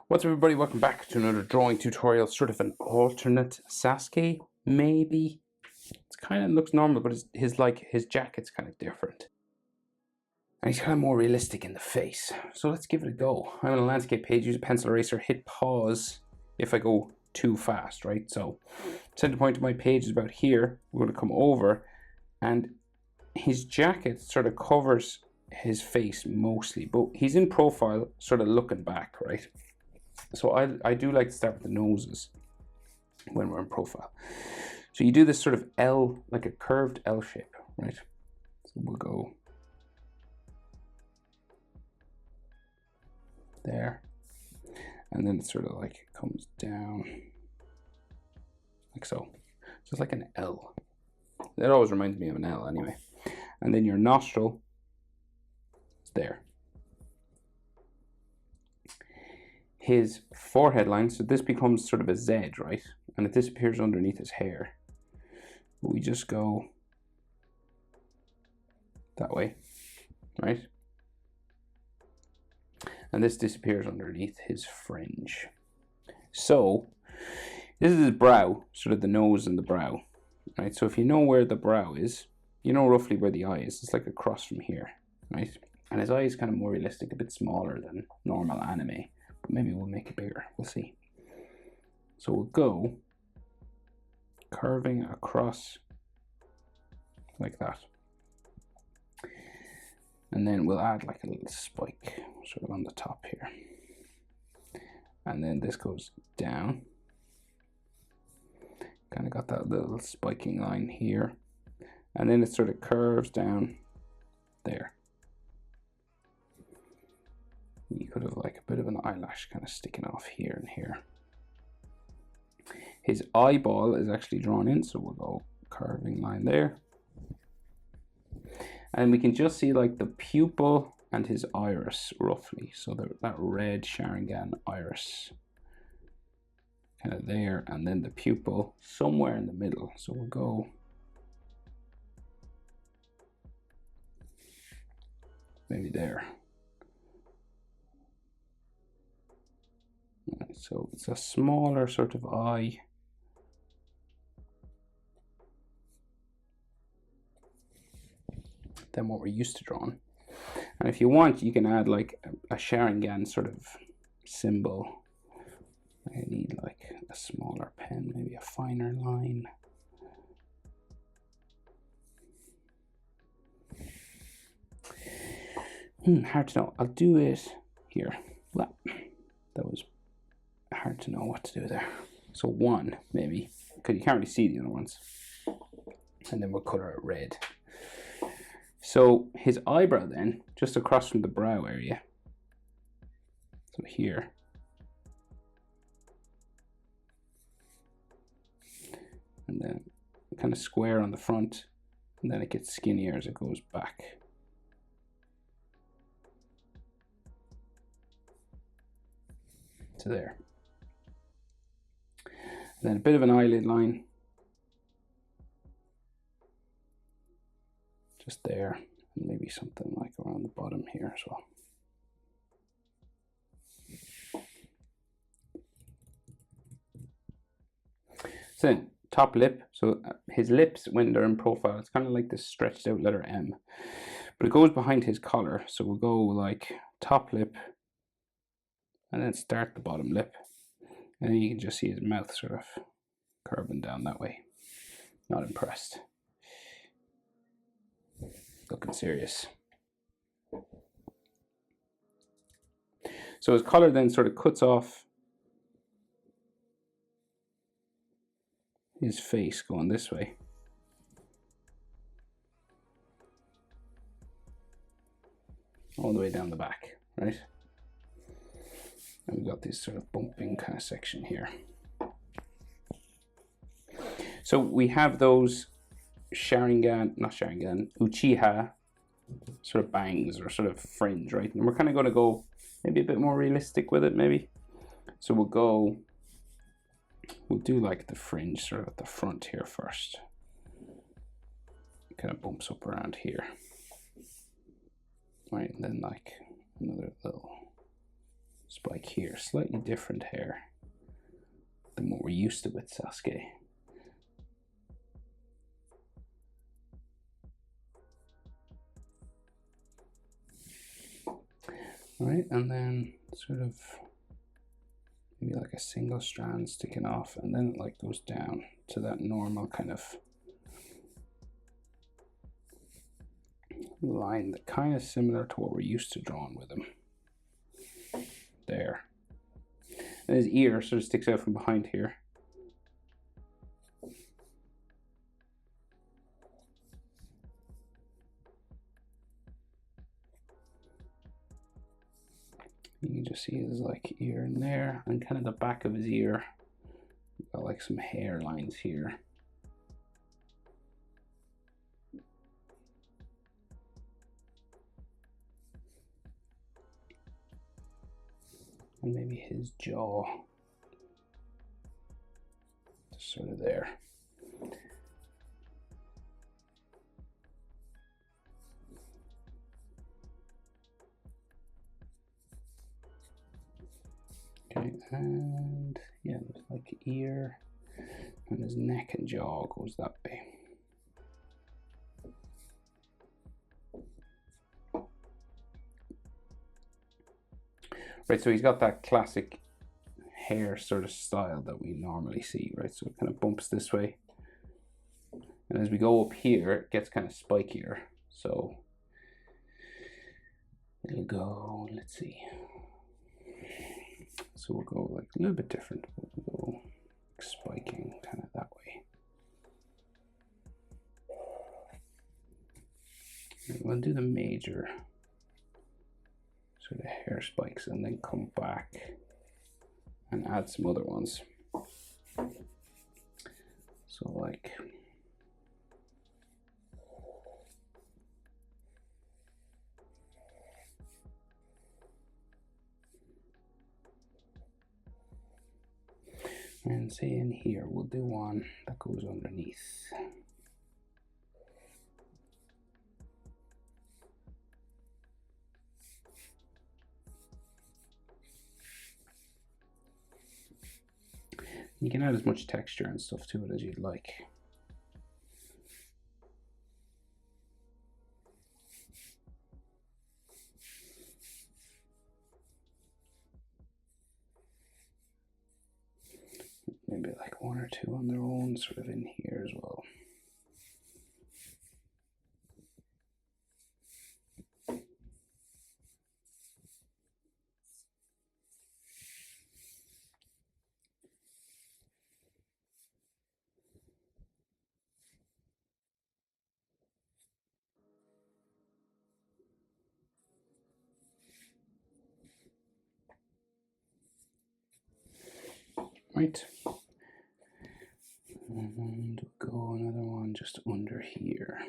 What's up, everybody? Welcome back to another drawing tutorial, sort of an alternate Sasuke, maybe. It's kind of looks normal, but his jacket's kind of different. And he's kind of more realistic in the face. So let's give it a go. I'm on a landscape page, use a pencil eraser, hit pause if I go too fast, right? So center point of my page is about here. We're going to come over, and his jacket sort of covers his face mostly, but he's in profile, sort of looking back, right? So I do like to start with the noses when we're in profile. So you do this sort of L, like a curved L shape, right? So we'll go there, and then it sort of like comes down like so. Just like an L. That always reminds me of an L anyway. And then your nostril is there. His forehead line, so this becomes sort of a Z, right? And it disappears underneath his hair. We just go that way, right? And this disappears underneath his fringe. So this is his brow, sort of the nose and the brow, right? So if you know where the brow is, you know roughly where the eye is. It's like across from here, right? And his eye is kind of more realistic, a bit smaller than normal anime. Maybe we'll make it bigger, we'll see. So we'll go curving across like that. And then we'll add like a little spike sort of on the top here. And then this goes down. Kind of got that little spiking line here. And then it sort of curves down there. You could have like a bit of an eyelash kind of sticking off here and here. His eyeball is actually drawn in, so we'll go curving line there. And we can just see like the pupil and his iris roughly. So that red Sharingan iris kind of there, and then the pupil somewhere in the middle. So we'll go maybe there. Right, so it's a smaller sort of eye. Than what we're used to drawing. And if you want, you can add like a Sharingan sort of symbol. I need like a smaller pen, maybe a finer line. Hard to know. I'll do it here. Well, that was hard to know what to do there. So one, maybe, because you can't really see the other ones. And then we'll color it red. So his eyebrow then, just across from the brow area. So here. And then kind of square on the front. And then it gets skinnier as it goes back. To there. And then a bit of an eyelid line. Just there, and maybe something like around the bottom here as well. So then, top lip. So his lips, when they're in profile, it's kind of like this stretched out letter M. But it goes behind his collar. So we'll go like top lip, and then start the bottom lip. And then you can just see his mouth sort of curving down that way. Not impressed. Looking serious. So his collar then sort of cuts off his face going this way. All the way down the back, right? And we've got this sort of bumping kind of section here. So we have those Uchiha sort of bangs or sort of fringe, right? And we're kind of going to go maybe a bit more realistic with it, maybe. So we'll do like the fringe sort of at the front here first. It kind of bumps up around here. Right, and then like another little spike here. Slightly different hair than what we're used to with Sasuke. Right, and then sort of maybe like a single strand sticking off, and then it like goes down to that normal kind of line that kind of similar to what we're used to drawing with him. There. And his ear sort of sticks out from behind here. You can just see his like ear in there, and kind of the back of his ear. Got like some hair lines here. And maybe his jaw. Just sort of there. Okay, and yeah, there's like ear, and his neck and jaw goes that way. Right, so he's got that classic hair sort of style that we normally see, right? So it kind of bumps this way. And as we go up here, it gets kind of spikier. So it'll go, let's see. So we'll go like a little bit different. We'll go spiking kind of that way. And we'll do the major sort of hair spikes and then come back and add some other ones. So like and say in here we'll do one that goes underneath. You can add as much texture and stuff to it as you'd like. Maybe like one or two on their own sort of in here as well. Right. And go another one just under here.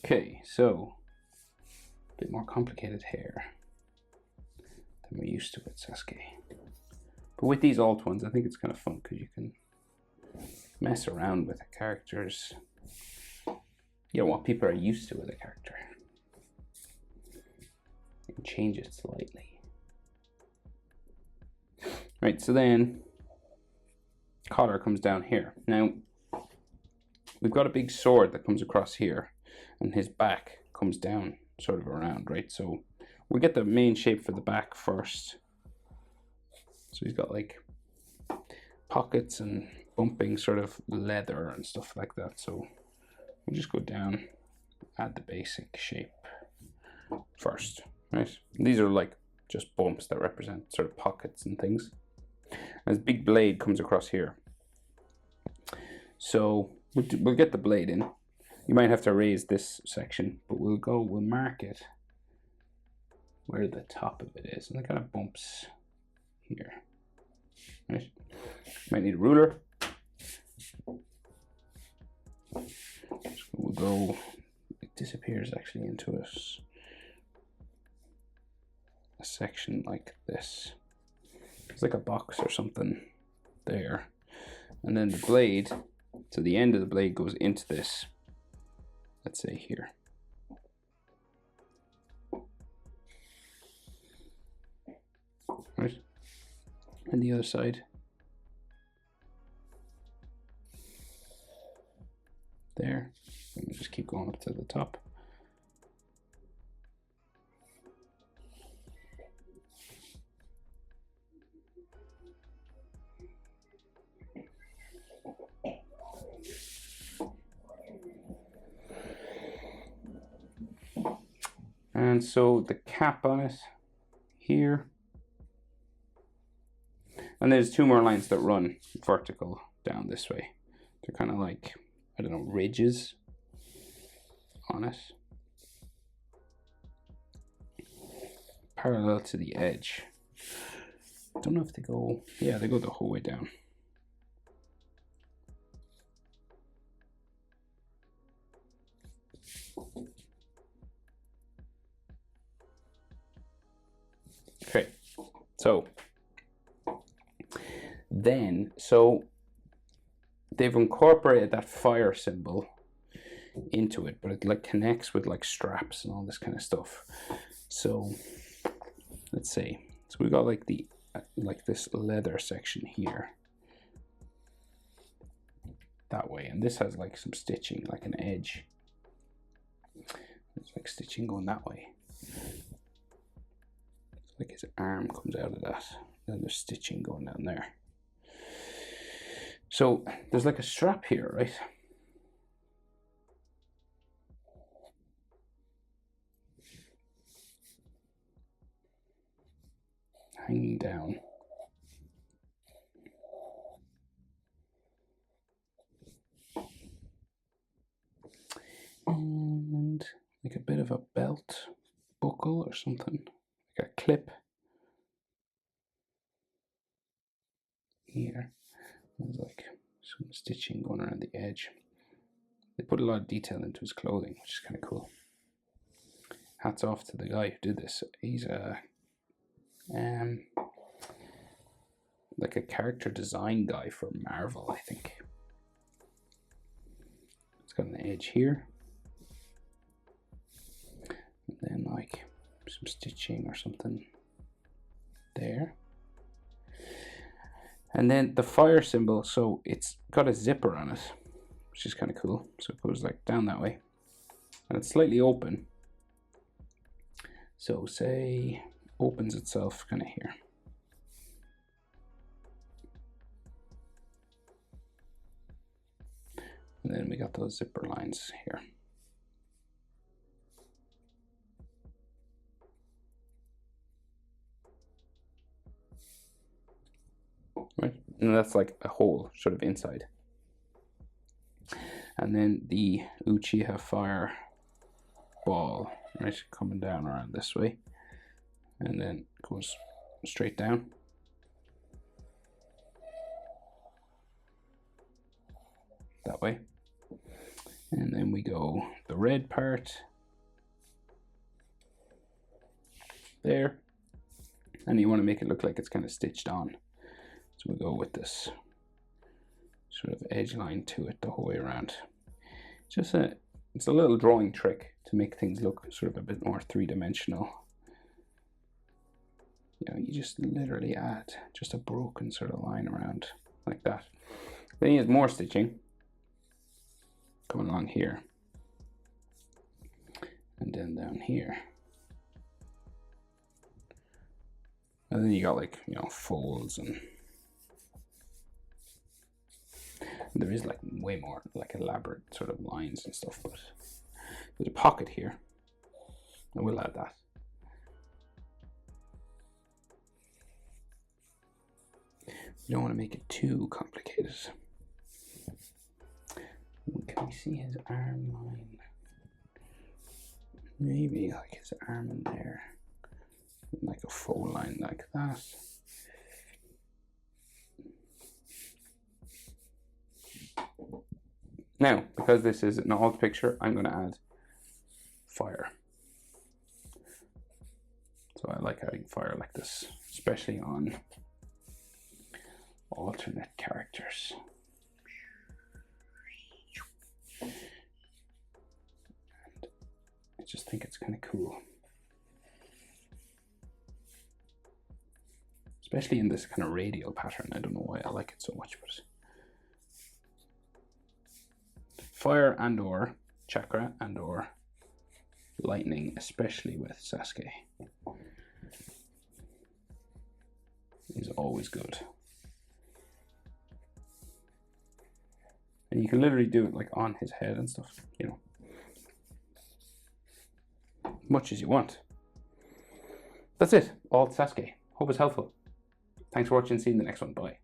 Okay, so a bit more complicated hair than we're used to with Sasuke. But with these alt ones, I think it's kind of fun because you can mess around with the characters. You know, what people are used to with a character. And change it slightly. Right, so then collar comes down here. Now, we've got a big sword that comes across here, and his back comes down sort of around, right? So we'll get the main shape for the back first. So he's got like pockets and bumping sort of leather and stuff like that. So we'll just go down, add the basic shape first, right? And these are like just bumps that represent sort of pockets and things. And his big blade comes across here. So we'll get the blade in. You might have to erase this section, but we'll mark it where the top of it is. And it kind of bumps here. Right? Might need a ruler. So we'll go, it disappears actually into a section like this. It's like a box or something there. And then the blade, so the end of the blade goes into this, let's say here. Right? And the other side. There. And we just keep going up to the top. And so the cap on it here. And there's two more lines that run vertical down this way. They're kind of like, I don't know, ridges on it. Parallel to the edge. I don't know if they go, yeah, they go the whole way down. Okay, so then, so they've incorporated that fire symbol into it, but it like connects with like straps and all this kind of stuff. So let's see. So we got like the like this leather section here, that way, and this has like some stitching, like an edge. It's like stitching going that way. It's like his arm comes out of that. Then there's stitching going down there. So there's like a strap here, right? Hanging down. And like a bit of a belt buckle or something, like a clip here. There's like some stitching going around the edge. They put a lot of detail into his clothing, which is kind of cool. Hats off to the guy who did this. He's a like a character design guy for Marvel, I think. It's got an edge here. And then like some stitching or something there. And then the fire symbol, so it's got a zipper on it, which is kind of cool. So it goes like down that way. And it's slightly open. So say opens itself kind of here. And then we got those zipper lines here. Right, and that's like a hole sort of inside. And then the Uchiha fire ball, right, coming down around this way, and then goes straight down. That way. And then we go the red part there, and you want to make it look like it's kind of stitched on. So we go with this sort of edge line to it the whole way around. It's a little drawing trick to make things look sort of a bit more three-dimensional. You know, you just literally add just a broken sort of line around like that. Then he has more stitching coming along here, and then down here. And then you got like, you know, folds, and there is like way more like elaborate sort of lines and stuff, but there's a pocket here. I will add that. You don't want to make it too complicated. Can we see his arm line? Maybe like his arm in there, like a fold line like that. Now, because this is an alt picture, I'm going to add fire. So I like adding fire like this, especially on alternate characters. think it's kind of cool. Especially in this kind of radial pattern. I don't know why I like it so much, but fire and or chakra and or lightning, especially with Sasuke, is always good. And you can literally do it like on his head and stuff, you know, much as you want. That's it, all Sasuke. Hope it's helpful. Thanks for watching, see you in the next one, bye.